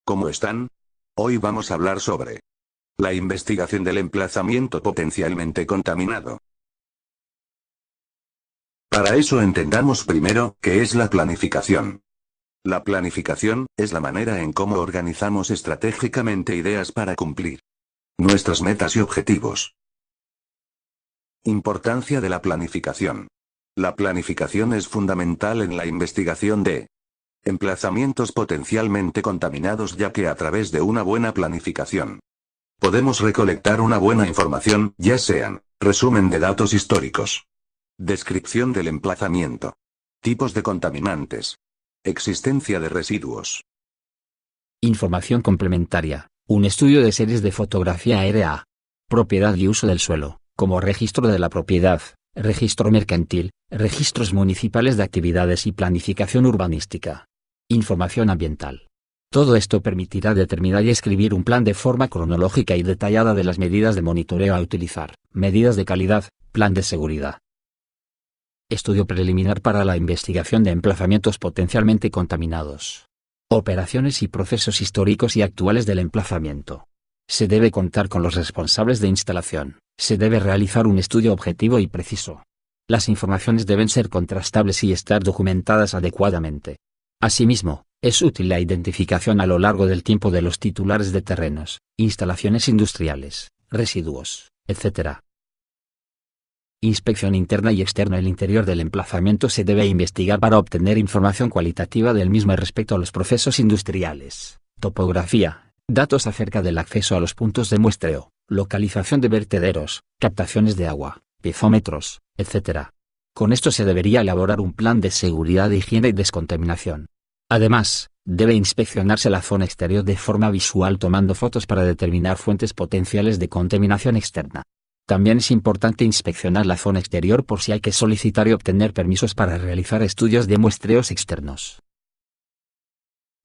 ¿Cómo están? Hoy vamos a hablar sobre la investigación del emplazamiento potencialmente contaminado. Para eso entendamos primero qué es la planificación. La planificación es la manera en cómo organizamos estratégicamente ideas para cumplir nuestras metas y objetivos. Importancia de la planificación. La planificación es fundamental en la investigación de emplazamientos potencialmente contaminados, ya que a través de una buena planificación podemos recolectar una buena información, ya sean resumen de datos históricos, descripción del emplazamiento, tipos de contaminantes, existencia de residuos. Información complementaria. Un estudio de series de fotografía aérea. Propiedad y uso del suelo, como registro de la propiedad, registro mercantil, registros municipales de actividades y planificación urbanística. Información ambiental. Todo esto permitirá determinar y escribir un plan de forma cronológica y detallada de las medidas de monitoreo a utilizar, medidas de calidad, plan de seguridad. Estudio preliminar para la investigación de emplazamientos potencialmente contaminados. Operaciones y procesos históricos y actuales del emplazamiento. Se debe contar con los responsables de instalación. Se debe realizar un estudio objetivo y preciso. Las informaciones deben ser contrastables y estar documentadas adecuadamente. Asimismo, es útil la identificación a lo largo del tiempo de los titulares de terrenos, instalaciones industriales, residuos, etc. Inspección interna y externa. El interior del emplazamiento se debe investigar para obtener información cualitativa del mismo respecto a los procesos industriales, topografía, datos acerca del acceso a los puntos de muestreo, localización de vertederos, captaciones de agua, pezómetros, etc. Con esto se debería elaborar un plan de seguridad, higiene y descontaminación. Además, debe inspeccionarse la zona exterior de forma visual tomando fotos para determinar fuentes potenciales de contaminación externa. También es importante inspeccionar la zona exterior por si hay que solicitar y obtener permisos para realizar estudios de muestreos externos.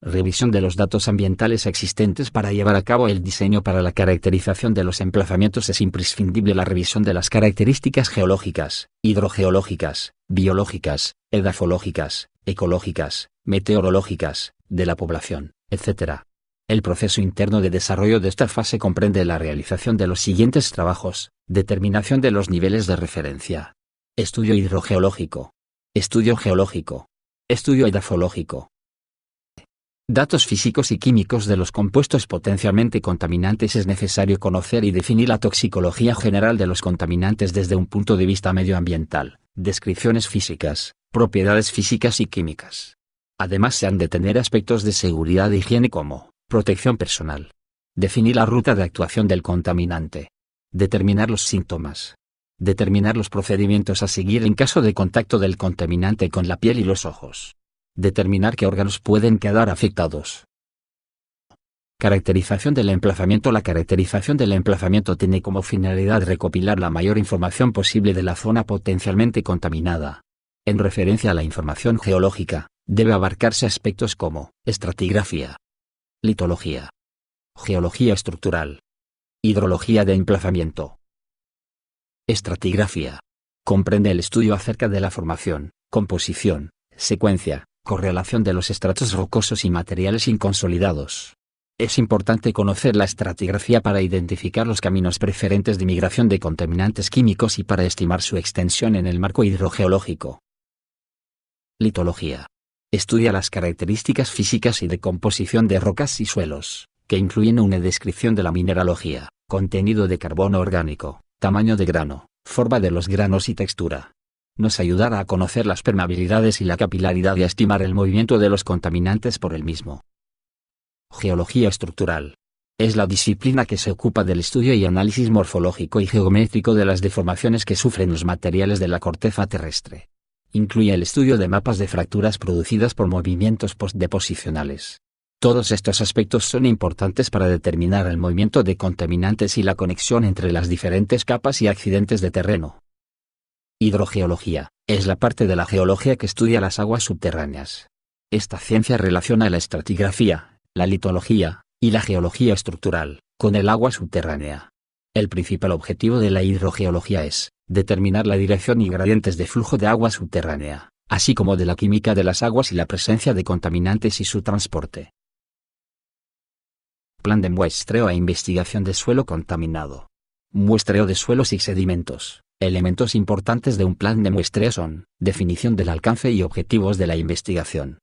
Revisión de los datos ambientales existentes. Para llevar a cabo el diseño para la caracterización de los emplazamientos es imprescindible la revisión de las características geológicas, hidrogeológicas, biológicas, edafológicas, ecológicas, meteorológicas, de la población, etc. El proceso interno de desarrollo de esta fase comprende la realización de los siguientes trabajos: determinación de los niveles de referencia, estudio hidrogeológico, estudio geológico, estudio edafológico. Datos físicos y químicos de los compuestos potencialmente contaminantes. Es necesario conocer y definir la toxicología general de los contaminantes desde un punto de vista medioambiental, descripciones físicas, propiedades físicas y químicas. Además se han de tener aspectos de seguridad e higiene como protección personal. Definir la ruta de actuación del contaminante. Determinar los síntomas. Determinar los procedimientos a seguir en caso de contacto del contaminante con la piel y los ojos. Determinar qué órganos pueden quedar afectados. Caracterización del emplazamiento. La caracterización del emplazamiento tiene como finalidad recopilar la mayor información posible de la zona potencialmente contaminada. En referencia a la información geológica, debe abarcarse aspectos como estratigrafía, litología, geología estructural, hidrología de emplazamiento. Estratigrafía. Comprende el estudio acerca de la formación, composición, secuencia, correlación de los estratos rocosos y materiales inconsolidados. Es importante conocer la estratigrafía para identificar los caminos preferentes de migración de contaminantes químicos y para estimar su extensión en el marco hidrogeológico. Litología. Estudia las características físicas y de composición de rocas y suelos, que incluyen una descripción de la mineralogía, contenido de carbono orgánico, tamaño de grano, forma de los granos y textura. Nos ayudará a conocer las permeabilidades y la capilaridad y a estimar el movimiento de los contaminantes por el mismo. Geología estructural. Es la disciplina que se ocupa del estudio y análisis morfológico y geométrico de las deformaciones que sufren los materiales de la corteza terrestre. Incluye el estudio de mapas de fracturas producidas por movimientos postdeposicionales. Todos estos aspectos son importantes para determinar el movimiento de contaminantes y la conexión entre las diferentes capas y accidentes de terreno. Hidrogeología. Es la parte de la geología que estudia las aguas subterráneas. Esta ciencia relaciona la estratigrafía, la litología, y la geología estructural, con el agua subterránea. El principal objetivo de la hidrogeología es determinar la dirección y gradientes de flujo de agua subterránea, así como de la química de las aguas y la presencia de contaminantes y su transporte. Plan de muestreo e investigación de suelo contaminado. Muestreo de suelos y sedimentos. Elementos importantes de un plan de muestreo son: definición del alcance y objetivos de la investigación.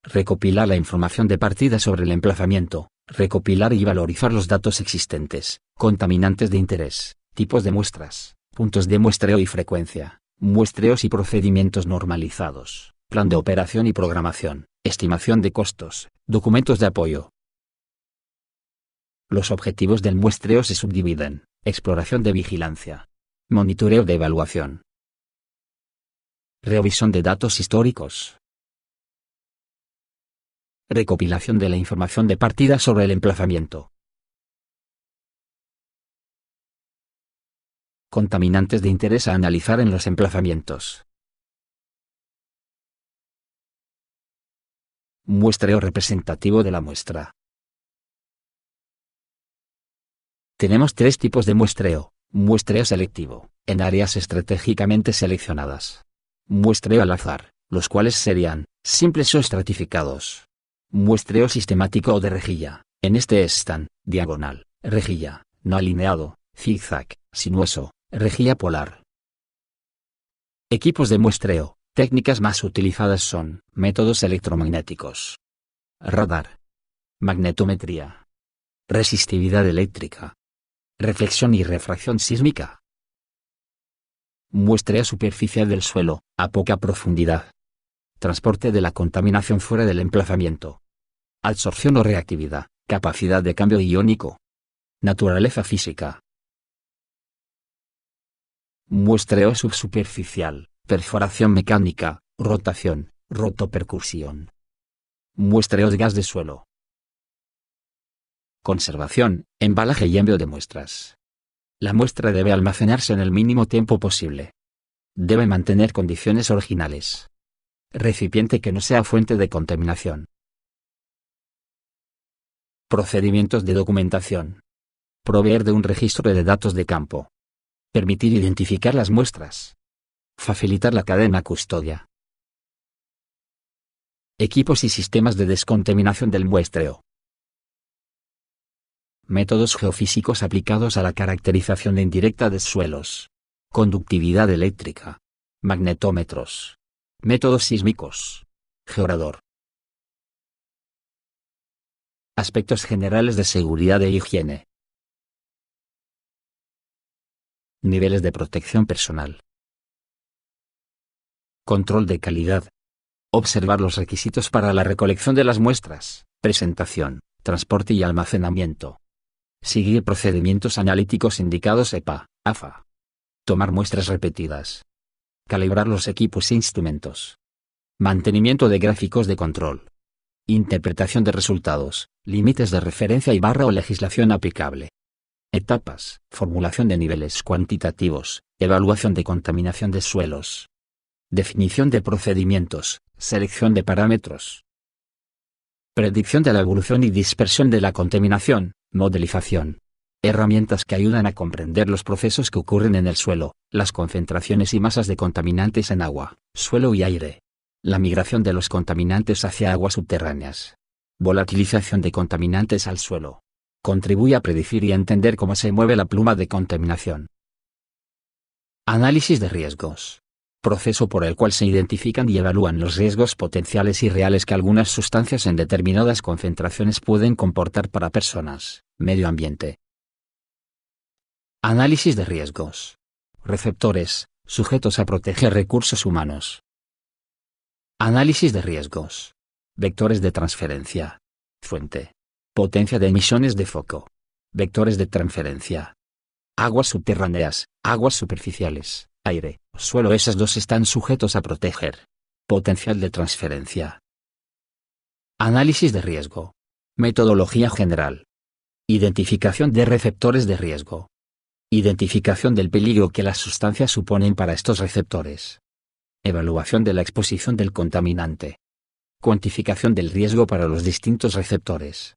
Recopilar la información de partida sobre el emplazamiento. Recopilar y valorizar los datos existentes. Contaminantes de interés. Tipos de muestras. Puntos de muestreo y frecuencia. Muestreos y procedimientos normalizados. Plan de operación y programación. Estimación de costos. Documentos de apoyo. Los objetivos del muestreo se subdividen: exploración de vigilancia, monitoreo de evaluación, revisión de datos históricos, recopilación de la información de partida sobre el emplazamiento, contaminantes de interés a analizar en los emplazamientos, muestreo representativo de la muestra. Tenemos tres tipos de muestreo: muestreo selectivo, en áreas estratégicamente seleccionadas; muestreo al azar, los cuales serían simples o estratificados; muestreo sistemático o de rejilla, en este están diagonal, rejilla, no alineado, zigzag, sinuoso, rejilla polar. Equipos de muestreo. Técnicas más utilizadas son: métodos electromagnéticos, radar, magnetometría, resistividad eléctrica, reflexión y refracción sísmica. Muestreo superficial del suelo, a poca profundidad. Transporte de la contaminación fuera del emplazamiento. Absorción o reactividad, capacidad de cambio iónico. Naturaleza física. Muestreo subsuperficial, perforación mecánica, rotación, rotopercusión. Muestreo de gas de suelo. Conservación, embalaje y envío de muestras. La muestra debe almacenarse en el mínimo tiempo posible. Debe mantener condiciones originales. Recipiente que no sea fuente de contaminación. Procedimientos de documentación. Proveer de un registro de datos de campo. Permitir identificar las muestras. Facilitar la cadena custodia. Equipos y sistemas de descontaminación del muestreo. Métodos geofísicos aplicados a la caracterización indirecta de suelos. Conductividad eléctrica. Magnetómetros. Métodos sísmicos. Georadar. Aspectos generales de seguridad e higiene. Niveles de protección personal. Control de calidad. Observar los requisitos para la recolección de las muestras, presentación, transporte y almacenamiento. Seguir procedimientos analíticos indicados EPA, AFA. Tomar muestras repetidas. Calibrar los equipos e instrumentos. Mantenimiento de gráficos de control. Interpretación de resultados, límites de referencia y o legislación aplicable. Etapas: formulación de niveles cuantitativos, evaluación de contaminación de suelos. Definición de procedimientos, selección de parámetros. Predicción de la evolución y dispersión de la contaminación, modelización. Herramientas que ayudan a comprender los procesos que ocurren en el suelo, las concentraciones y masas de contaminantes en agua, suelo y aire. La migración de los contaminantes hacia aguas subterráneas. Volatilización de contaminantes al suelo. Contribuye a predecir y a entender cómo se mueve la pluma de contaminación. Análisis de riesgos. Proceso por el cual se identifican y evalúan los riesgos potenciales y reales que algunas sustancias en determinadas concentraciones pueden comportar para personas, medio ambiente. Análisis de riesgos. Receptores, sujetos a proteger recursos humanos. Análisis de riesgos. Vectores de transferencia. Fuente. Potencia de emisiones de foco. Vectores de transferencia. Aguas subterráneas, aguas superficiales, aire, suelo. Esas dos están sujetos a proteger. Potencial de transferencia. Análisis de riesgo. Metodología general. Identificación de receptores de riesgo. Identificación del peligro que las sustancias suponen para estos receptores. Evaluación de la exposición del contaminante. Cuantificación del riesgo para los distintos receptores.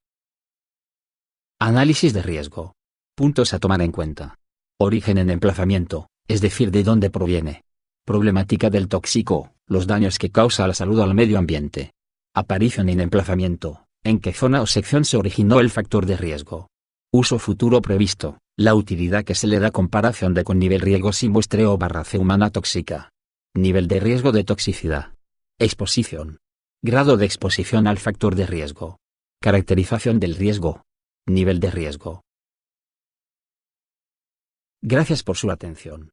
Análisis de riesgo. Puntos a tomar en cuenta. Origen en emplazamiento, es decir, de dónde proviene. Problemática del tóxico, los daños que causa a la salud o al medio ambiente. Aparición en emplazamiento, ¿En qué zona o sección se originó el factor de riesgo? Uso futuro previsto. La utilidad que se le da comparación de con nivel riesgo sin muestreo / C humana tóxica. Nivel de riesgo de toxicidad. Exposición. Grado de exposición al factor de riesgo. Caracterización del riesgo. Nivel de riesgo. Gracias por su atención.